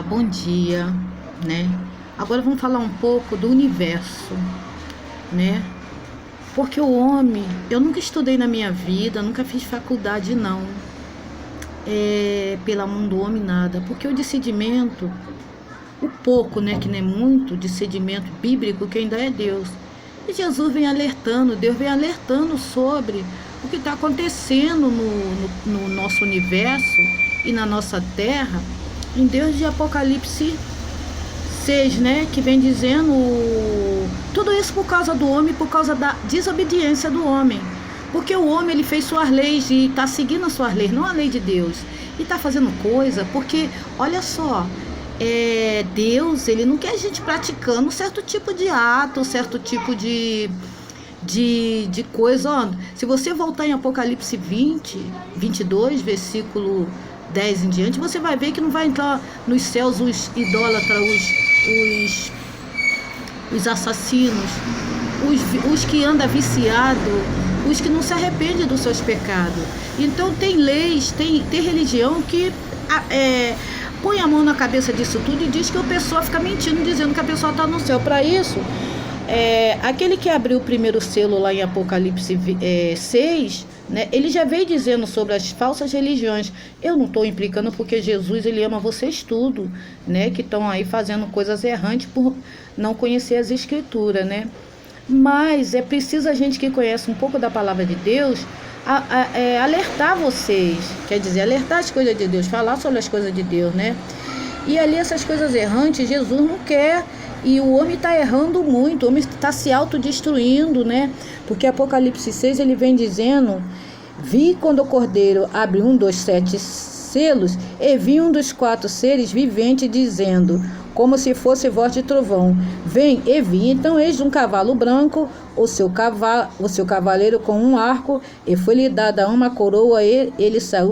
Bom dia, né? Agora vamos falar um pouco do universo, né? Porque o homem, eu nunca estudei na minha vida, nunca fiz faculdade não, pela mão do homem nada, porque o discernimento, o pouco, né, que não é muito, discernimento bíblico, que ainda é Deus. E Jesus vem alertando, Deus vem alertando sobre o que está acontecendo no nosso universo e na nossa terra, em Deus de Apocalipse 6, né, que vem dizendo tudo isso por causa do homem, por causa da desobediência do homem. Porque o homem, ele fez suas leis e está seguindo as suas leis, não a lei de Deus. E está fazendo coisa, porque, olha só, Deus, ele não quer a gente praticando um certo tipo de ato, um certo tipo de coisa. Ó, se você voltar em Apocalipse 22, versículo 10 em diante, você vai ver que não vai entrar nos céus os idólatras, os assassinos, os que andam viciados, os que não se arrependem dos seus pecados. Então tem leis, tem religião que põe a mão na cabeça disso tudo e diz que a pessoa fica mentindo, dizendo que a pessoa está no céu. Para isso, aquele que abriu o primeiro selo lá em Apocalipse 6, né, ele já veio dizendo sobre as falsas religiões. Eu não estou implicando, porque Jesus, ele ama vocês tudo, né, que estão aí fazendo coisas errantes por não conhecer as escrituras, né? Mas é preciso a gente que conhece um pouco da palavra de Deus alertar vocês, quer dizer, alertar as coisas de Deus, falar sobre as coisas de Deus, né? E ali essas coisas errantes, Jesus não quer. E o homem está errando muito, o homem está se autodestruindo, né? Porque Apocalipse 6, ele vem dizendo: vi quando o cordeiro abre um dos 7 selos, e vi um dos 4 seres viventes dizendo, como se fosse voz de trovão: vem. E vi então eis um cavalo branco, o seu cavaleiro com um arco, e foi-lhe dada uma coroa, e ele saiu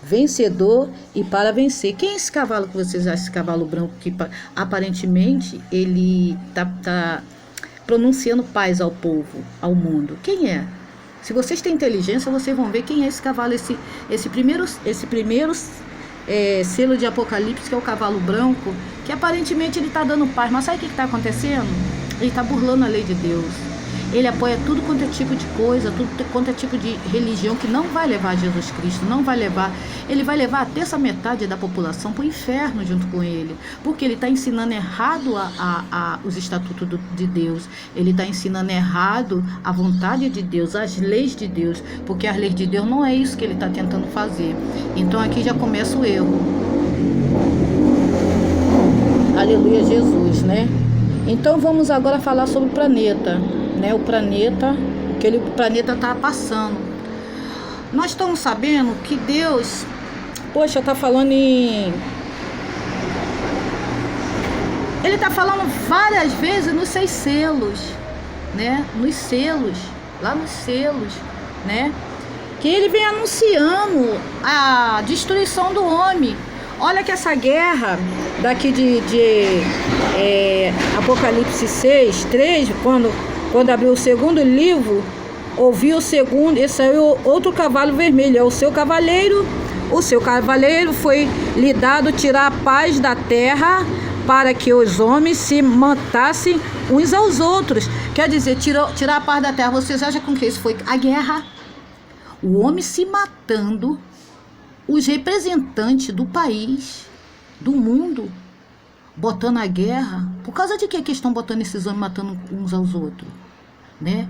vencedor e para vencer. Quem é esse cavalo que vocês acham, esse cavalo branco, que aparentemente ele tá pronunciando paz ao povo, ao mundo? Quem é? Se vocês têm inteligência, vocês vão ver quem é esse cavalo, esse primeiro selo de Apocalipse, que é o cavalo branco, que aparentemente ele está dando paz. Mas sabe o que está acontecendo? Ele está burlando a lei de Deus. Ele apoia tudo quanto é tipo de coisa, tudo quanto é tipo de religião que não vai levar a Jesus Cristo, não vai levar. Ele vai levar até essa metade da população para o inferno junto com ele, porque ele está ensinando errado os estatutos de Deus, ele está ensinando errado a vontade de Deus, as leis de Deus, porque as leis de Deus não é isso que ele está tentando fazer. Então aqui já começa o erro. Aleluia, Jesus, né? Então vamos agora falar sobre o planeta, né? O planeta, aquele planeta está passando. Nós estamos sabendo que Deus, poxa, está falando em... Ele está falando várias vezes nos 6 selos, né? Nos selos, lá nos selos, né? Que ele vem anunciando a destruição do homem. Olha que essa guerra daqui de Apocalipse 6, 3, quando abriu o segundo livro, ouviu o segundo, e saiu outro cavalo vermelho, é o seu cavaleiro. O seu cavaleiro foi lhe dado tirar a paz da terra, para que os homens se matassem uns aos outros. Quer dizer, tirar a paz da terra. Vocês acham com que isso foi? A guerra. O homem se matando, os representantes do país, do mundo, botando a guerra. Por causa de que estão botando esses homens matando uns aos outros, né?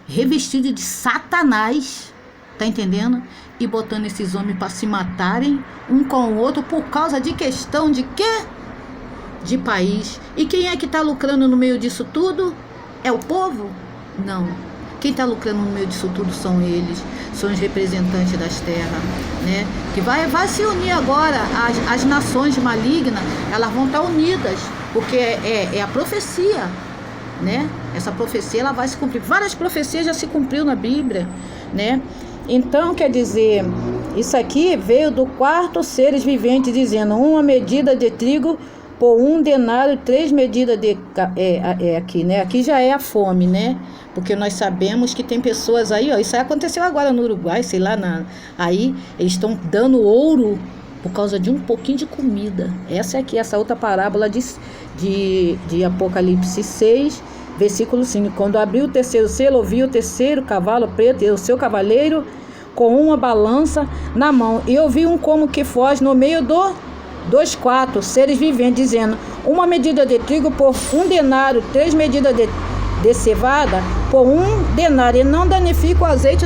Revestido de Satanás, tá entendendo? E botando esses homens para se matarem um com o outro por causa de questão de quê? De país. E quem é que está lucrando no meio disso tudo? É o povo? Não. Quem está lucrando no meio disso tudo são eles, são os representantes das terras, né? Que vai se unir agora, as nações malignas, elas vão estar unidas, porque é a profecia, né? Essa profecia, ela vai se cumprir. Várias profecias já se cumpriu na Bíblia, né? Então, quer dizer, isso aqui veio do 4 seres viventes, dizendo: uma medida de trigo por 1 denário, 3 medidas de... aqui, né? Aqui já é a fome, né? Porque nós sabemos que tem pessoas aí, ó, isso aí aconteceu agora no Uruguai, sei lá, aí eles estão dando ouro por causa de um pouquinho de comida. Essa é aqui, essa outra parábola de Apocalipse 6, versículo 5. Quando abriu o terceiro selo, ouvi o terceiro cavalo preto e o seu cavaleiro com uma balança na mão. E eu vi um como que foz no meio dos quatro seres viventes, dizendo: uma medida de trigo por 1 denário, 3 medidas de cevada por 1 denário. E não danifica o azeite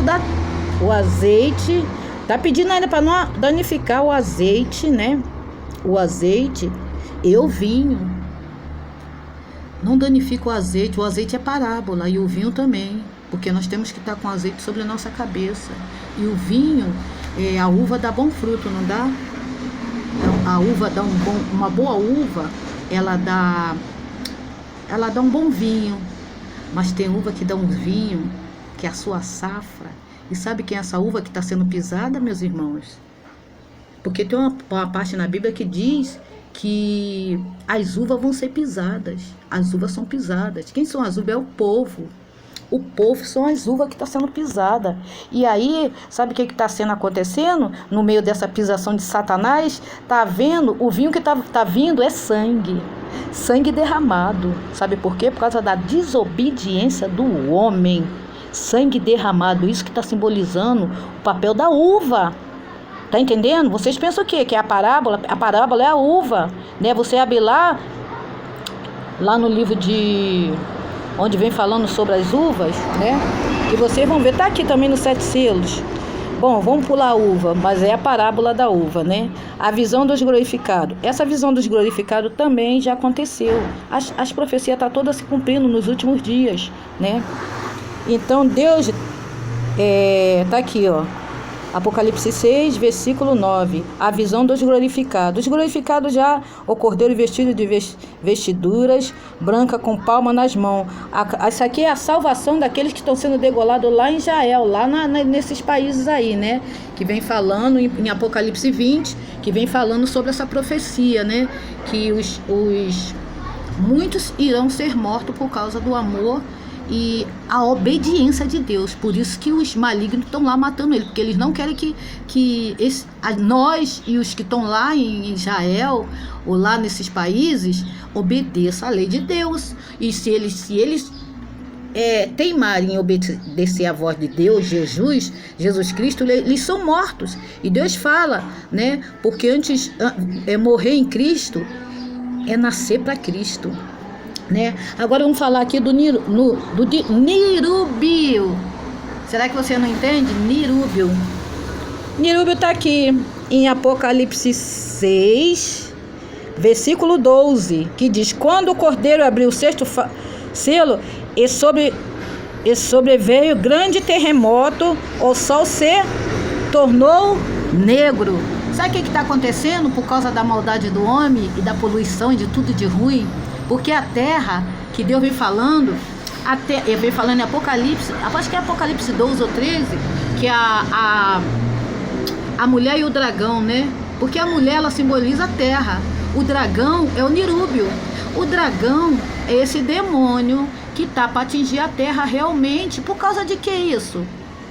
o azeite. Tá pedindo ainda para não danificar o azeite, né? O azeite e o vinho. Não danifica o azeite é parábola, e o vinho também, porque nós temos que estar com azeite sobre a nossa cabeça. E o vinho, a uva dá bom fruto, não dá? A uva dá uma boa uva, ela dá um bom vinho. Mas tem uva que dá um vinho, que é a sua safra. E sabe quem é essa uva que está sendo pisada, meus irmãos? Porque tem uma parte na Bíblia que diz que as uvas vão ser pisadas. As uvas são pisadas. Quem são as uvas? É o povo. O povo são as uvas que estão sendo pisadas. E aí, sabe o que está sendo acontecendo? No meio dessa pisação de Satanás, está vendo, o vinho que está vindo é sangue. Sangue derramado. Sabe por quê? Por causa da desobediência do homem. Sangue derramado. Isso que está simbolizando o papel da uva. Tá entendendo? Vocês pensam o quê? Que é a parábola? A parábola é a uva, né? Você abre lá no livro onde vem falando sobre as uvas, né? E vocês vão ver, tá aqui também nos 7 selos. Bom, vamos pular a uva, mas é a parábola da uva, né? A visão dos glorificados. Essa visão dos glorificados também já aconteceu. As profecias estão todas se cumprindo nos últimos dias, né? Então Deus tá aqui, ó. Apocalipse 6, versículo 9. A visão dos glorificados. Os glorificados já, o cordeiro vestido de vestiduras branca com palma nas mãos. Isso aqui é a salvação daqueles que estão sendo degolados lá em Israel, lá nesses países aí, né? Que vem falando em Apocalipse 20, que vem falando sobre essa profecia, né? Que muitos irão ser mortos por causa do amor e a obediência de Deus. Por isso que os malignos estão lá matando ele, porque eles não querem que nós e os que estão lá em Israel ou lá nesses países obedeçam a lei de Deus. E se eles teimarem em obedecer a voz de Deus, Jesus Cristo, eles são mortos. E Deus fala, né? Porque antes morrer em Cristo é nascer para Cristo. Né? Agora vamos falar aqui do Nirúbio. Será que você não entende? Nirúbio está aqui em Apocalipse 6, versículo 12, que diz: quando o cordeiro abriu o 6º selo e sobreveio grande terremoto, o sol se tornou negro. Sabe o que está acontecendo por causa da maldade do homem e da poluição e de tudo de ruim? Porque a terra, que Deus vem falando, ele vem falando em Apocalipse, acho que é Apocalipse 12 ou 13, que é a mulher e o dragão, né? Porque a mulher, ela simboliza a terra. O dragão é o Nirúbio. O dragão é esse demônio que tá para atingir a terra realmente. Por causa de que isso?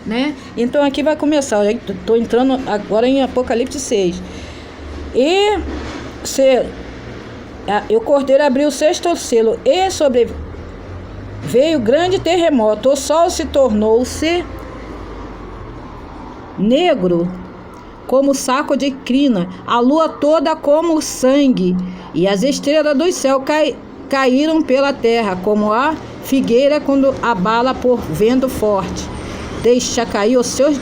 Né? Então aqui vai começar. Eu estou entrando agora em Apocalipse 6. E o cordeiro abriu o 6º selo e sobreveio grande terremoto. O sol se tornou-se negro como saco de crina, a lua toda como sangue, e as estrelas do céu caíram pela terra, como a figueira quando abala por vento forte. Deixa cair os seus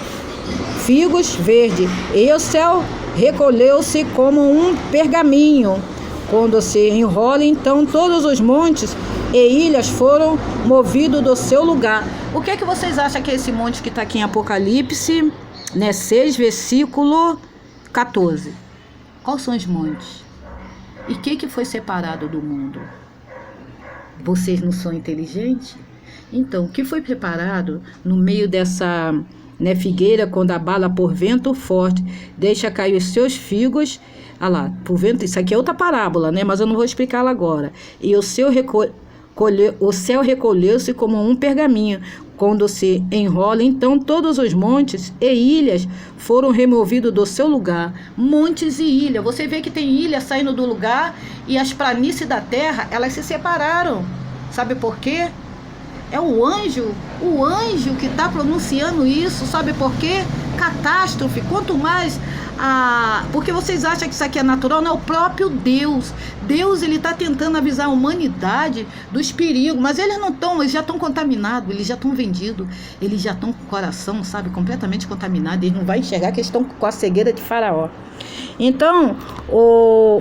figos verdes, e o céu recolheu-se como um pergaminho. Quando se enrola, então todos os montes e ilhas foram movidos do seu lugar. O que é que vocês acham que é esse monte que está aqui em Apocalipse, né, 6, versículo 14? Quais são os montes? E o que foi separado do mundo? Vocês não são inteligentes? Então, o que foi preparado no meio dessa, né, figueira, quando abala por vento forte, deixa cair os seus figos. Ah lá, por vento, isso aqui é outra parábola, né? Mas eu não vou explicá-la agora. E o seu o céu recolheu-se como um pergaminho, quando se enrola. Então todos os montes e ilhas foram removidos do seu lugar. Montes e ilhas. Você vê que tem ilha saindo do lugar e as planícies da terra, elas se separaram. Sabe por quê? É o anjo que está pronunciando isso. Sabe por quê? Catástrofe. Quanto mais porque vocês acham que isso aqui é natural? Não, é o próprio Deus. Deus, ele está tentando avisar a humanidade dos perigos, mas eles não estão, eles já estão contaminados, eles já estão vendidos, eles já estão com o coração, sabe, completamente contaminado. Eles não vão enxergar que eles estão com a cegueira de Faraó. Então,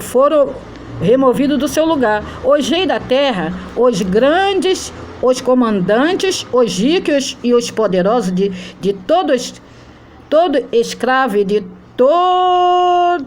foram removidos do seu lugar os reis da terra, os grandes, os comandantes, os ricos e os poderosos de todos, todo escravo e de todo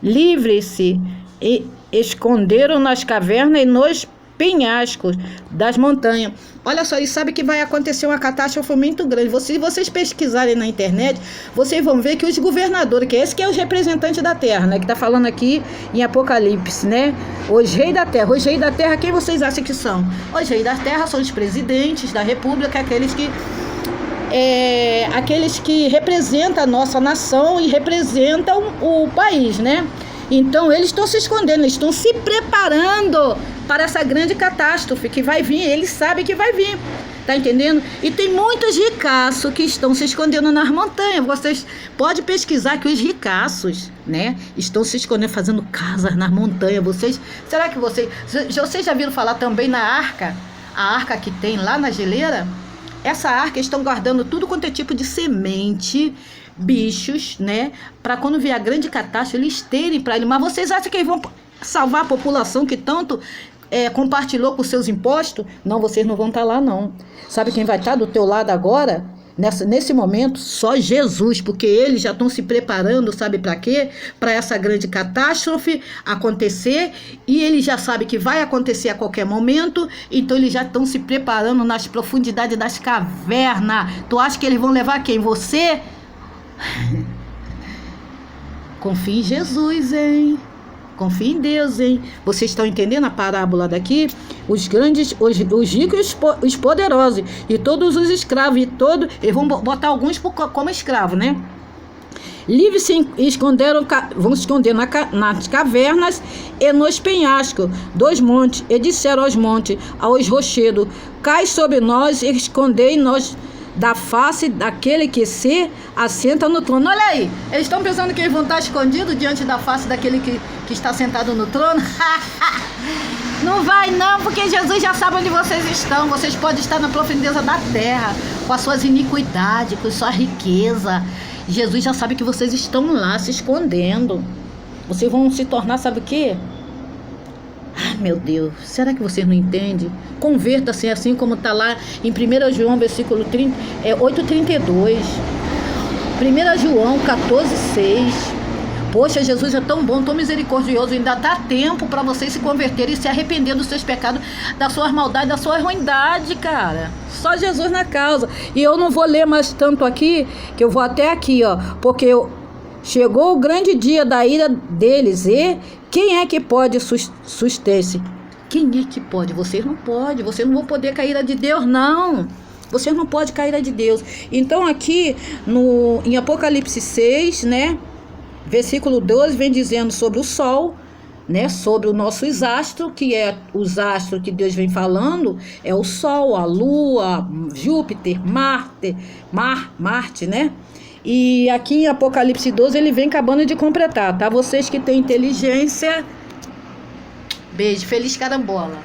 livre-se e esconderam nas cavernas e nos penhascos das montanhas. Olha só, e sabe que vai acontecer uma catástrofe muito grande. Se vocês pesquisarem na internet, vocês vão ver que os governadores, que esse que é os representantes da terra, né, que está falando aqui em Apocalipse, né, os reis da terra. Os reis da terra, quem vocês acham que são? Os reis da terra são os presidentes da república, aqueles que representam a nossa nação e representam o país, né? Então eles estão se escondendo, eles estão se preparando para essa grande catástrofe que vai vir. Eles sabem que vai vir, tá entendendo? E tem muitos ricaços que estão se escondendo nas montanhas. Vocês podem pesquisar que os ricaços, né, estão se escondendo, fazendo casas nas montanhas. Será que vocês já viram falar também na arca? A arca que tem lá na geleira? Essa arca estão guardando tudo quanto é tipo de semente, bichos, né? Para quando vier a grande catástrofe, eles terem para ele. Mas vocês acham que eles vão salvar a população que tanto compartilhou com seus impostos? Não, vocês não vão estar lá, não. Sabe quem vai estar do teu lado agora? Nesse momento, só Jesus, porque eles já estão se preparando, sabe para quê? Para essa grande catástrofe acontecer, e eles já sabem que vai acontecer a qualquer momento, então eles já estão se preparando nas profundidades das cavernas. Tu acha que eles vão levar quem? Você? Confia em Jesus, hein? Confia em Deus, hein? Vocês estão entendendo a parábola daqui? Os grandes, os ricos, os poderosos e todos os escravos eles vão botar alguns como escravo, né? Livres se esconderam, vão se esconder nas cavernas e nos penhascos dos montes, e disseram aos montes, aos rochedos: cai sobre nós e escondei-nos da face daquele que se assenta no trono. Olha aí, eles estão pensando que eles vão estar escondidos diante da face daquele que está sentado no trono? Não vai não, porque Jesus já sabe onde vocês estão. Vocês podem estar na profundeza da terra, com as suas iniquidades, com sua riqueza. Jesus já sabe que vocês estão lá se escondendo. Vocês vão se tornar, sabe o quê? Ai, meu Deus, será que vocês não entendem? Converta-se assim como está lá em 1 João, versículo 8,32. 1 João 14,6. Poxa, Jesus é tão bom, tão misericordioso. Ainda dá tempo para vocês se converterem e se arrepender dos seus pecados, das suas maldades, da sua ruindade, cara. Só Jesus na causa. E eu não vou ler mais tanto aqui, que eu vou até aqui, ó. Porque chegou o grande dia da ira deles. E quem é que pode suster-se? Quem é que pode? Vocês não podem. Vocês não vão poder cair a de Deus, não. Vocês não podem cair a de Deus. Então aqui em Apocalipse 6, né? Versículo 12 vem dizendo sobre o sol, né, sobre os nossos astros, que é os astros que Deus vem falando, é o sol, a lua, Júpiter, Marte, né? E aqui em Apocalipse 12 ele vem acabando de completar, tá? Vocês que têm inteligência, beijo, feliz carambola.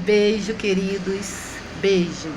Beijo, queridos, beijo.